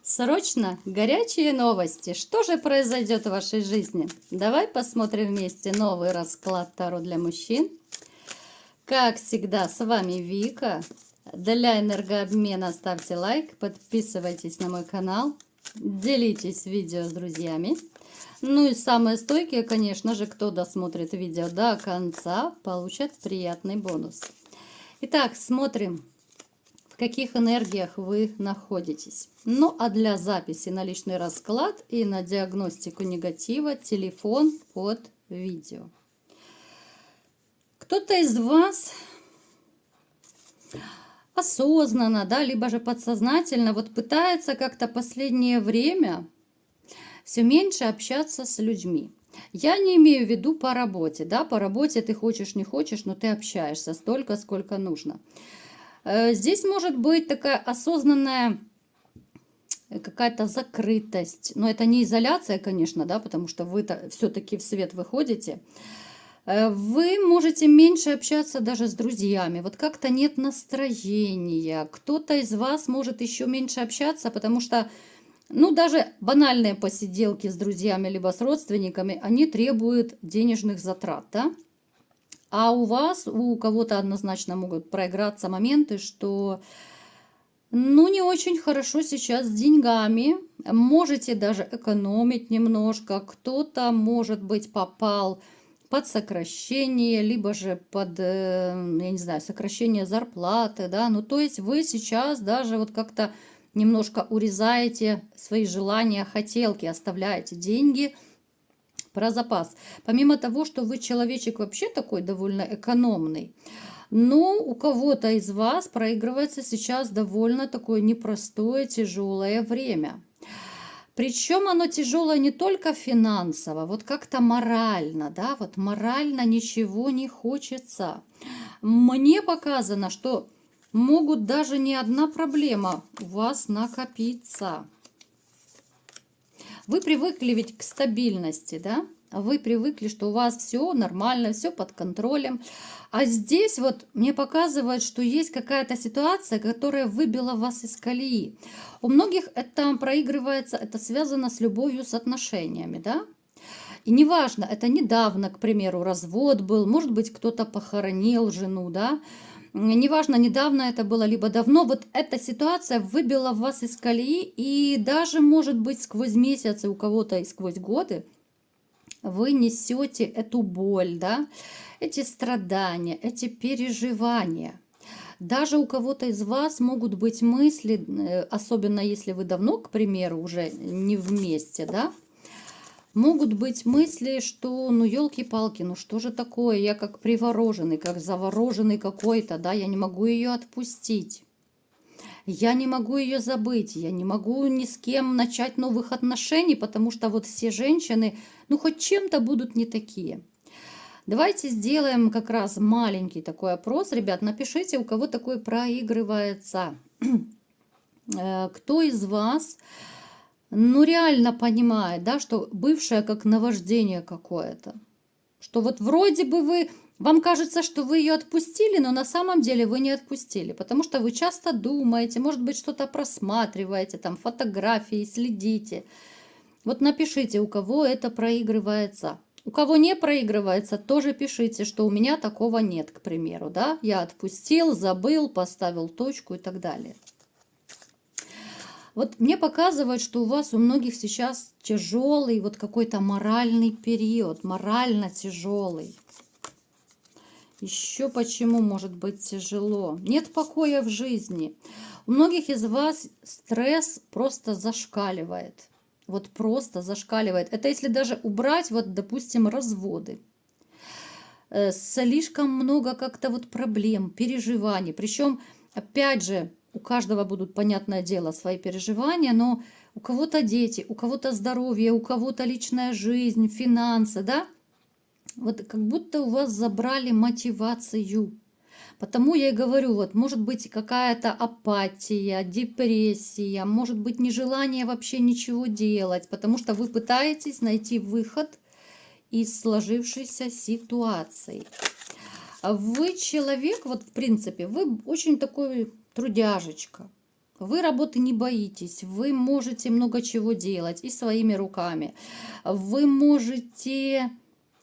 Срочно горячие новости. Что же произойдет в вашей жизни? Давай посмотрим вместе новый расклад Таро для мужчин. Как всегда, с вами Вика. Для энергообмена ставьте лайк, подписывайтесь на мой канал, делитесь видео с друзьями. Ну и самые стойкие, конечно же, кто досмотрит видео до конца, получат приятный бонус. Итак, смотрим, в каких энергиях вы находитесь. Ну а для записи на личный расклад и на диагностику негатива телефон под видео. Кто-то из вас осознанно, да, либо же подсознательно вот пытается как-то последнее время все меньше общаться с людьми. Я не имею в виду по работе, да, по работе ты хочешь, не хочешь, но ты общаешься столько, сколько нужно. Здесь может быть такая осознанная какая-то закрытость, но это не изоляция, конечно, да, потому что вы все-таки в свет выходите. Вы можете меньше общаться даже с друзьями, вот как-то нет настроения, кто-то из вас может еще меньше общаться, потому что, ну, даже банальные посиделки с друзьями либо с родственниками, они требуют денежных затрат, да? А у вас, у кого-то однозначно могут проиграться моменты, что, ну, не очень хорошо сейчас с деньгами, можете даже экономить немножко, кто-то, может быть, попал под сокращение, либо же под, я не знаю, сокращение зарплаты, да, ну, то есть вы сейчас даже вот как-то немножко урезаете свои желания, хотелки, оставляете деньги про запас. Помимо того, что вы человечек вообще такой довольно экономный, но у кого-то из вас проигрывается сейчас довольно такое непростое, тяжелое время. Причем оно тяжелое не только финансово, вот как-то морально, да, вот морально ничего не хочется. Мне показано, что могут даже не одна проблема у вас накопиться. Вы привыкли ведь к стабильности, да? Вы привыкли, что у вас все нормально, все под контролем. А здесь вот мне показывает, что есть какая-то ситуация, которая выбила вас из колеи. У многих это проигрывается, это связано с любовью, с отношениями, да? И неважно, это недавно, к примеру, развод был, может быть, кто-то похоронил жену, да? Неважно, недавно это было, либо давно, вот эта ситуация выбила вас из колеи, и даже, может быть, сквозь месяцы, у кого-то и сквозь годы, вы несете эту боль, да, эти страдания, эти переживания. Даже у кого-то из вас могут быть мысли, особенно если вы давно, к примеру, уже не вместе, да, могут быть мысли, что, ну, елки-палки, ну что же такое, я как привороженный, как завороженный какой-то, да, я не могу ее отпустить. Я не могу ее забыть, я не могу ни с кем начать новых отношений, потому что вот все женщины, ну, хоть чем-то будут не такие. Давайте сделаем как раз маленький такой опрос. Ребят, напишите, у кого такой проигрывается. Кто из вас, ну, реально понимает, да, что бывшее как наваждение какое-то. Что вот вроде бы вам кажется, что вы ее отпустили, но на самом деле вы не отпустили, потому что вы часто думаете, может быть, что-то просматриваете, там фотографии, следите. Вот напишите, у кого это проигрывается. У кого не проигрывается, тоже пишите, что у меня такого нет, к примеру, да, я отпустил, забыл, поставил точку и так далее. Вот мне показывает, что у вас у многих сейчас тяжелый вот какой-то моральный период, морально тяжелый. Еще почему может быть тяжело? Нет покоя в жизни. У многих из вас стресс просто зашкаливает. Вот просто зашкаливает. Это если даже убрать, вот, допустим, разводы. Слишком много как-то вот проблем, переживаний. Причем, опять же, у каждого будут, понятное дело, свои переживания, но у кого-то дети, у кого-то здоровье, у кого-то личная жизнь, финансы, да? Вот как будто у вас забрали мотивацию. Потому я и говорю, вот может быть какая-то апатия, депрессия, может быть нежелание вообще ничего делать, потому что вы пытаетесь найти выход из сложившейся ситуации. Вы человек, вот в принципе, вы очень такой трудяжечка. Вы работы не боитесь, вы можете много чего делать и своими руками. Вы можете,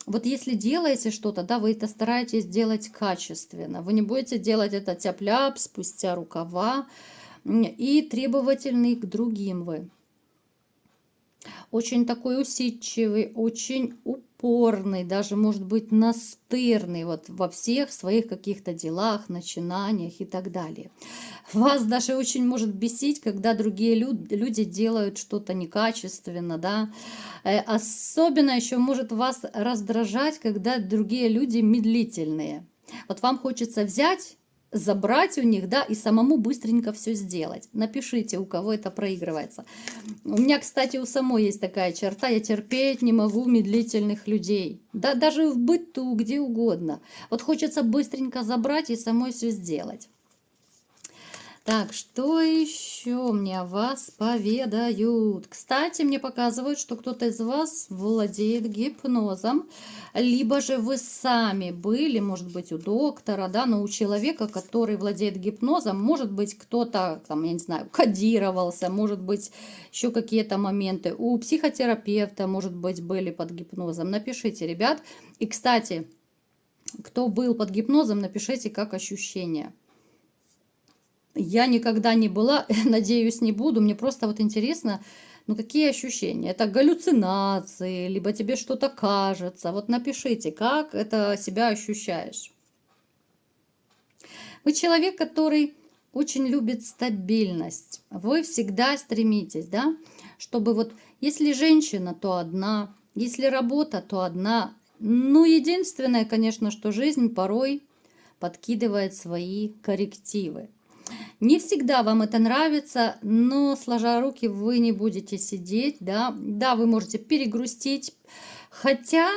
вот если делаете что-то, да, вы это стараетесь делать качественно. Вы не будете делать это тяп-ляп, спустя рукава, и требовательный к другим вы. Очень такой усидчивый, очень упорный, даже может быть настырный вот во всех своих каких-то делах, начинаниях и так далее. Вас даже очень может бесить, когда другие люди делают что-то некачественно, да. Особенно еще может вас раздражать, когда другие люди медлительные. Вот вам хочется взять, забрать у них, да, и самому быстренько все сделать. Напишите, у кого это проигрывается. У меня, кстати, у самой есть такая черта, я терпеть не могу медлительных людей. Да, даже в быту, где угодно. Вот хочется быстренько забрать и самой все сделать. Так, что еще мне о вас поведают? Кстати, мне показывают, что кто-то из вас владеет гипнозом, либо же вы сами были, может быть, у доктора, да, но у человека, который владеет гипнозом, может быть, кто-то, там, я не знаю, кодировался, может быть, еще какие-то моменты. У психотерапевта, может быть, были под гипнозом. Напишите, ребят. И, кстати, кто был под гипнозом, напишите, как ощущения. Я никогда не была, надеюсь, не буду. Мне просто вот интересно, ну какие ощущения? Это галлюцинации, либо тебе что-то кажется. Вот напишите, как это себя ощущаешь. Вы человек, который очень любит стабильность. Вы всегда стремитесь, да, чтобы вот если женщина, то одна, если работа, то одна. Ну, единственное, конечно, что жизнь порой подкидывает свои коррективы. Не всегда вам это нравится, но сложа руки вы не будете сидеть, да. Да, вы можете перегрустить, хотя,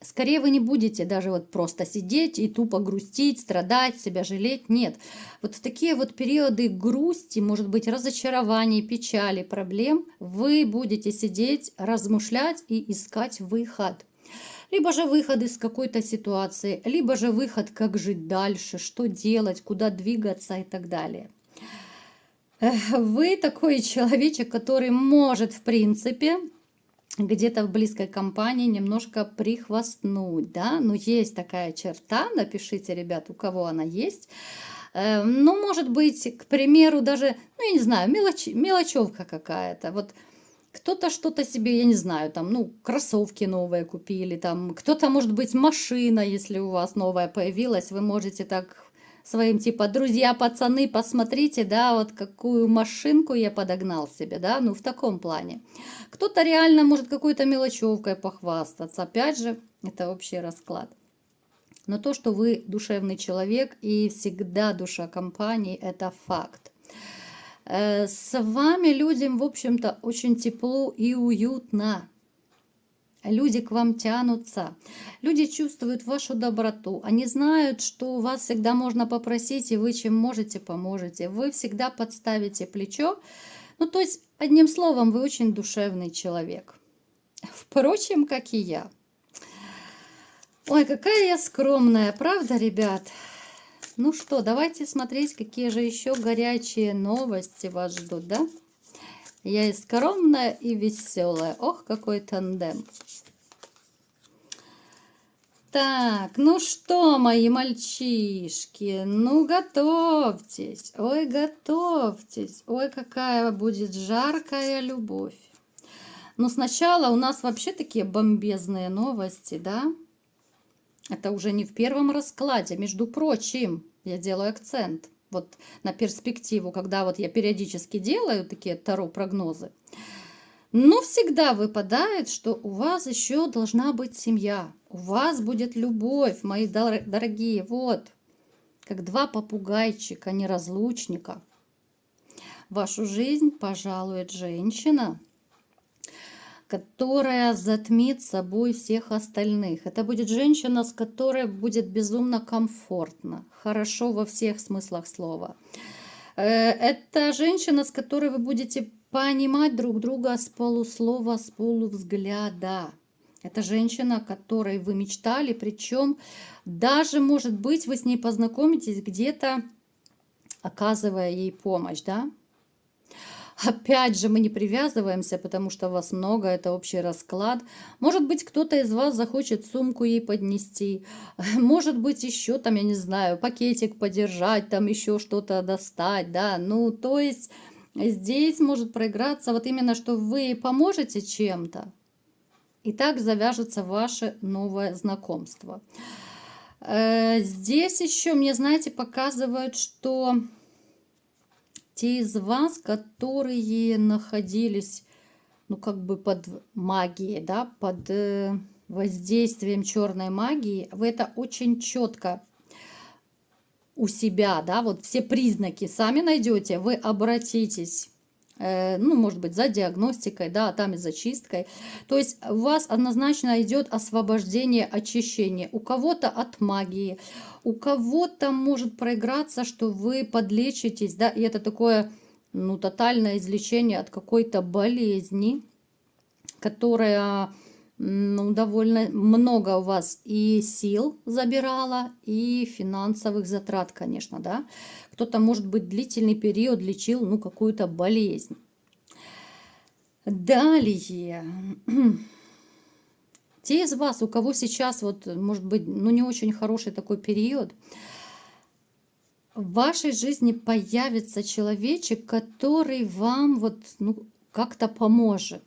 скорее вы не будете даже вот просто сидеть и тупо грустить, страдать, себя жалеть. Нет, вот в такие вот периоды грусти, может быть, разочарований, печали, проблем, вы будете сидеть, размышлять и искать выход. Либо же выход из какой-то ситуации, либо же выход, как жить дальше, что делать, куда двигаться и так далее. Вы такой человечек, который может, в принципе, где-то в близкой компании немножко прихвастнуть, да, но есть такая черта, напишите, ребят, у кого она есть. Ну, может быть, к примеру, даже, ну, я не знаю, мелочевка какая-то, вот. Кто-то что-то себе, я не знаю, там, ну, кроссовки новые купили, там, кто-то, может быть, машина, если у вас новая появилась, вы можете так своим, типа, друзья, пацаны, посмотрите, да, вот какую машинку я подогнал себе, да, ну, в таком плане. Кто-то реально может какой-то мелочевкой похвастаться, опять же, это общий расклад. Но то, что вы душевный человек и всегда душа компании, это факт. С вами людям, в общем-то, очень тепло и уютно. Люди к вам тянутся. Люди чувствуют вашу доброту. Они знают, что у вас всегда можно попросить, и вы чем можете, поможете. Вы всегда подставите плечо. Ну, то есть, одним словом, вы очень душевный человек. Впрочем, как и я. Ой, какая я скромная, правда, ребят? Ну что, давайте смотреть, какие же еще горячие новости вас ждут, да? Я и скромная, и веселая. Ох, какой тандем. Так, ну что, мои мальчишки, ну готовьтесь. Ой, готовьтесь. Ой, какая будет жаркая любовь. Но сначала у нас вообще такие бомбезные новости, да? Это уже не в первом раскладе. Между прочим, я делаю акцент вот на перспективу, когда вот я периодически делаю такие таро-прогнозы. Но всегда выпадает, что у вас еще должна быть семья. У вас будет любовь, мои дорогие. Вот, как два попугайчика, неразлучника. Вашу жизнь пожалует женщина, которая затмит собой всех остальных. Это будет женщина, с которой будет безумно комфортно, хорошо во всех смыслах слова. Это женщина, с которой вы будете понимать друг друга с полуслова, с полувзгляда. Это женщина, о которой вы мечтали, причем даже, может быть, вы с ней познакомитесь где-то оказывая ей помощь, да. Опять же, мы не привязываемся, потому что вас много, это общий расклад. Может быть, кто-то из вас захочет сумку ей поднести, может быть, еще там, я не знаю, пакетик подержать, там еще что-то достать, да. Ну, то есть здесь может проиграться вот именно, что вы поможете чем-то, и так завяжется ваше новое знакомство. Здесь еще мне, знаете, показывают, что те из вас, которые находились, ну, как бы под магией, да, под воздействием черной магии, вы это очень четко у себя, да, вот все признаки сами найдете, вы обратитесь, ну, может быть, за диагностикой, да, а там и за чисткой. То есть у вас однозначно идет освобождение, очищение. У кого-то от магии, у кого-то может проиграться, что вы подлечитесь, да, и это такое, ну, тотальное излечение от какой-то болезни, которая, ну, довольно много у вас и сил забирала, и финансовых затрат, конечно, да. Кто-то, может быть, длительный период лечил, ну, какую-то болезнь. Далее. Те из вас, у кого сейчас, вот, может быть, ну, не очень хороший такой период, в вашей жизни появится человечек, который вам вот, ну, как-то поможет.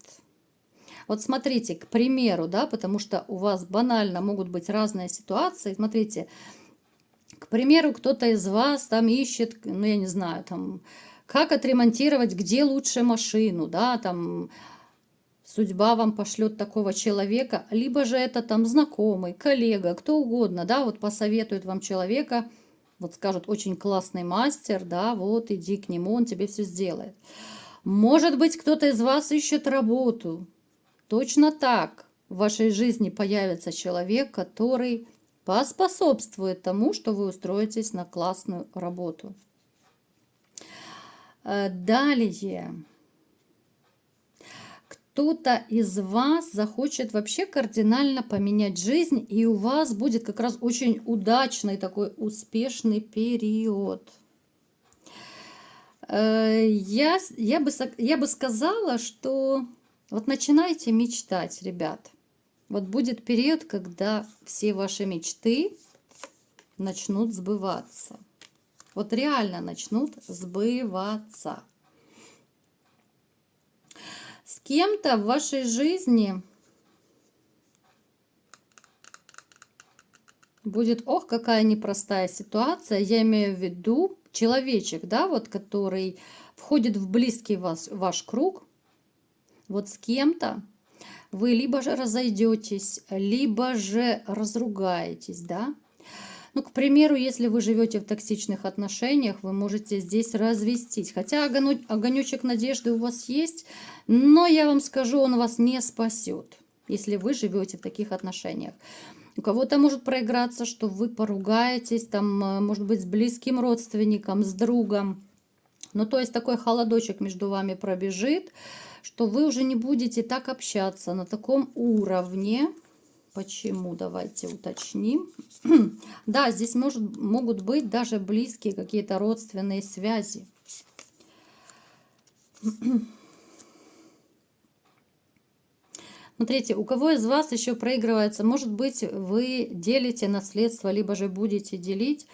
Вот смотрите, к примеру, да, потому что у вас банально могут быть разные ситуации. Смотрите, к примеру, кто-то из вас там ищет, ну, я не знаю, там, как отремонтировать, где лучше машину, да, там, судьба вам пошлет такого человека, либо же это там знакомый, коллега, кто угодно, да, вот посоветует вам человека, вот скажут, очень классный мастер, да, вот иди к нему, он тебе все сделает. Может быть, кто-то из вас ищет работу. Точно так в вашей жизни появится человек, который поспособствует тому, что вы устроитесь на классную работу. Далее. Кто-то из вас захочет вообще кардинально поменять жизнь, и у вас будет как раз очень удачный такой успешный период. Я бы сказала, что вот начинайте мечтать, ребят. Вот будет период, когда все ваши мечты начнут сбываться. Вот реально начнут сбываться. С кем-то в вашей жизни будет, ох, какая непростая ситуация. Я имею в виду человечек, да, вот, который входит в близкий ваш круг. Вот с кем-то вы либо же разойдетесь, либо же разругаетесь, да. Ну, к примеру, если вы живете в токсичных отношениях, вы можете здесь развестись. Хотя огонечек надежды у вас есть, но я вам скажу, он вас не спасет, если вы живете в таких отношениях. У кого-то может проиграться, что вы поругаетесь, там, может быть, с близким родственником, с другом. Ну, то есть такой холодочек между вами пробежит, что вы уже не будете так общаться на таком уровне. Почему? Давайте уточним. Да, здесь могут быть даже близкие какие-то родственные связи. Смотрите, у кого из вас еще проигрывается? Может быть, вы делите наследство, либо же будете делить.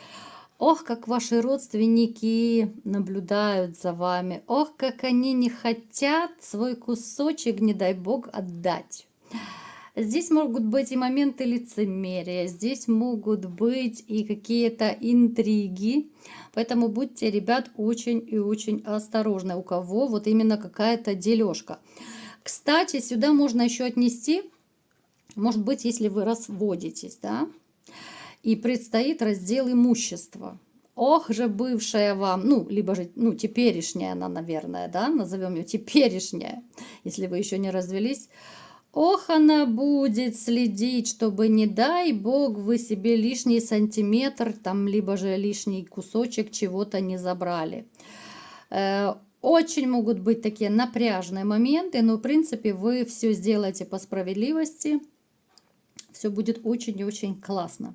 Ох, как ваши родственники наблюдают за вами. Ох, как они не хотят свой кусочек, не дай бог, отдать. Здесь могут быть и моменты лицемерия, здесь могут быть и какие-то интриги. Поэтому будьте, ребят, очень и очень осторожны, у кого вот именно какая-то дележка. Кстати, сюда можно еще отнести, может быть, если вы разводитесь, да, и предстоит раздел имущества. Ох же бывшая вам, ну, либо же, ну, теперешняя она, наверное, да, назовем ее теперешняя, если вы еще не развелись. Ох, она будет следить, чтобы, не дай бог, вы себе лишний сантиметр, там, либо же лишний кусочек чего-то не забрали. Очень могут быть такие напряжные моменты, но, в принципе, вы все сделаете по справедливости. Все будет очень и очень классно.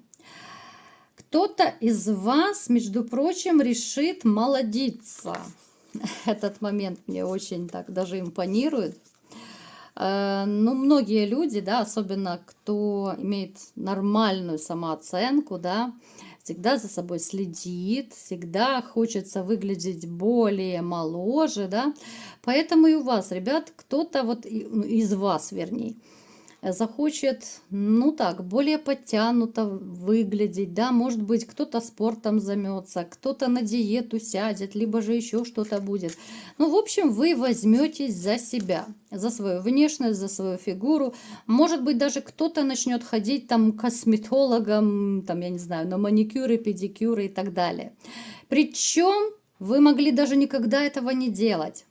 Кто-то из вас, между прочим, решит молодиться. Этот момент мне очень так даже импонирует. Ну, многие люди, да, особенно кто имеет нормальную самооценку, да, всегда за собой следит, всегда хочется выглядеть более моложе, да. Поэтому и у вас, ребят, кто-то вот из вас, вернее, захочет, ну так, более подтянуто выглядеть, да, может быть, кто-то спортом займется, кто-то на диету сядет, либо же еще что-то будет. Ну, в общем, вы возьметесь за себя, за свою внешность, за свою фигуру. Может быть, даже кто-то начнет ходить там к косметологам, там, я не знаю, на маникюры, педикюры и так далее. Причем вы могли даже никогда этого не делать.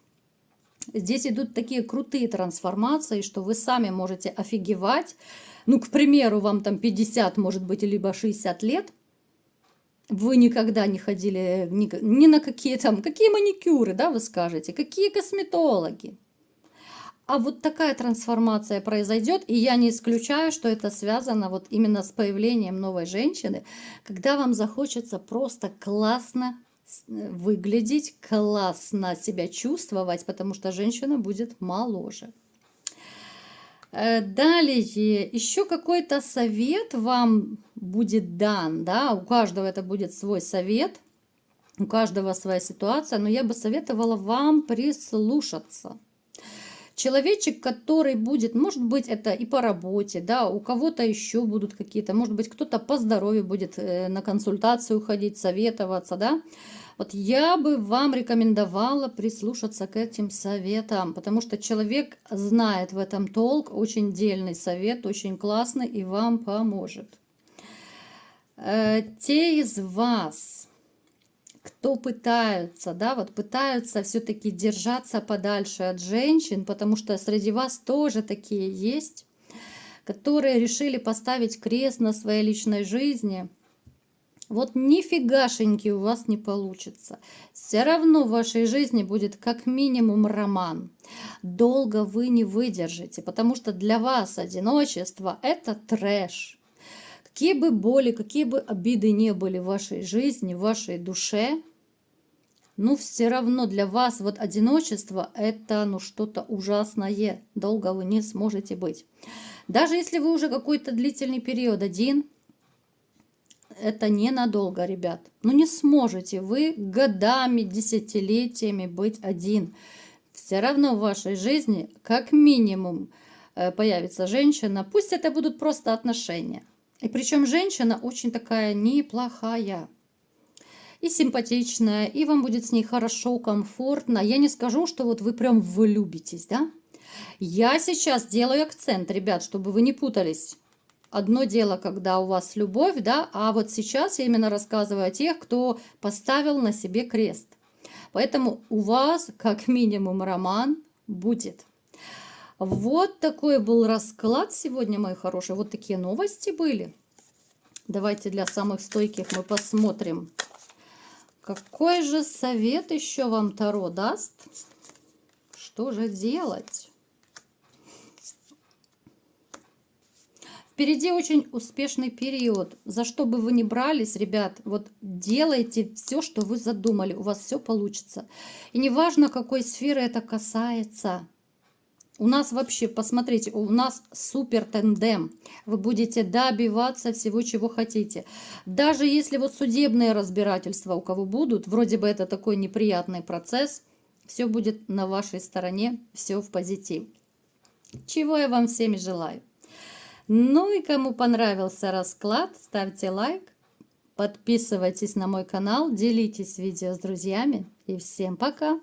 Здесь идут такие крутые трансформации, что вы сами можете офигевать. Ну, к примеру, вам там 50, может быть, либо 60 лет. Вы никогда не ходили ни на какие там, какие маникюры, да, вы скажете, какие косметологи. А вот такая трансформация произойдет, и я не исключаю, что это связано вот именно с появлением новой женщины, когда вам захочется просто классно выглядеть, классно себя чувствовать, потому что женщина будет моложе. Далее, еще какой-то совет вам будет дан, да, у каждого это будет свой совет, у каждого своя ситуация, но я бы советовала вам прислушаться. Человечек, который будет, может быть, это и по работе, да, у кого-то еще будут какие-то, может быть, кто-то по здоровью будет на консультацию ходить, советоваться, да. Вот я бы вам рекомендовала прислушаться к этим советам, потому что человек знает в этом толк, очень дельный совет, очень классный и вам поможет. Те из вас, кто пытаются, да, вот пытаются все-таки держаться подальше от женщин, потому что среди вас тоже такие есть, которые решили поставить крест на своей личной жизни. Вот нифигашеньки у вас не получится. Все равно в вашей жизни будет как минимум роман. Долго вы не выдержите, потому что для вас одиночество – это трэш. Какие бы боли, какие бы обиды не были в вашей жизни, в вашей душе, ну, все равно для вас вот одиночество – это ну что-то ужасное. Долго вы не сможете быть. Даже если вы уже какой-то длительный период один, это ненадолго, ребят. Ну, не сможете вы годами, десятилетиями быть один. Все равно в вашей жизни как минимум появится женщина. Пусть это будут просто отношения. И причем женщина очень такая неплохая и симпатичная, и вам будет с ней хорошо, комфортно. Я не скажу, что вот вы прям влюбитесь, да? Я сейчас делаю акцент, ребят, чтобы вы не путались. Одно дело, когда у вас любовь, да, а вот сейчас я именно рассказываю о тех, кто поставил на себе крест. Поэтому у вас как минимум роман будет. Вот такой был расклад сегодня, мои хорошие. Вот такие новости были. Давайте для самых стойких мы посмотрим, какой же совет еще вам Таро даст. Что же делать? Впереди очень успешный период. За что бы вы ни брались, ребят, вот делайте все, что вы задумали. У вас все получится. И неважно, какой сферы это касается. У нас вообще, посмотрите, у нас супер тандем. Вы будете добиваться всего, чего хотите. Даже если вот судебные разбирательства у кого будут, вроде бы это такой неприятный процесс, все будет на вашей стороне, все в позитив. Чего я вам всем желаю. Ну и кому понравился расклад, ставьте лайк, подписывайтесь на мой канал, делитесь видео с друзьями и всем пока!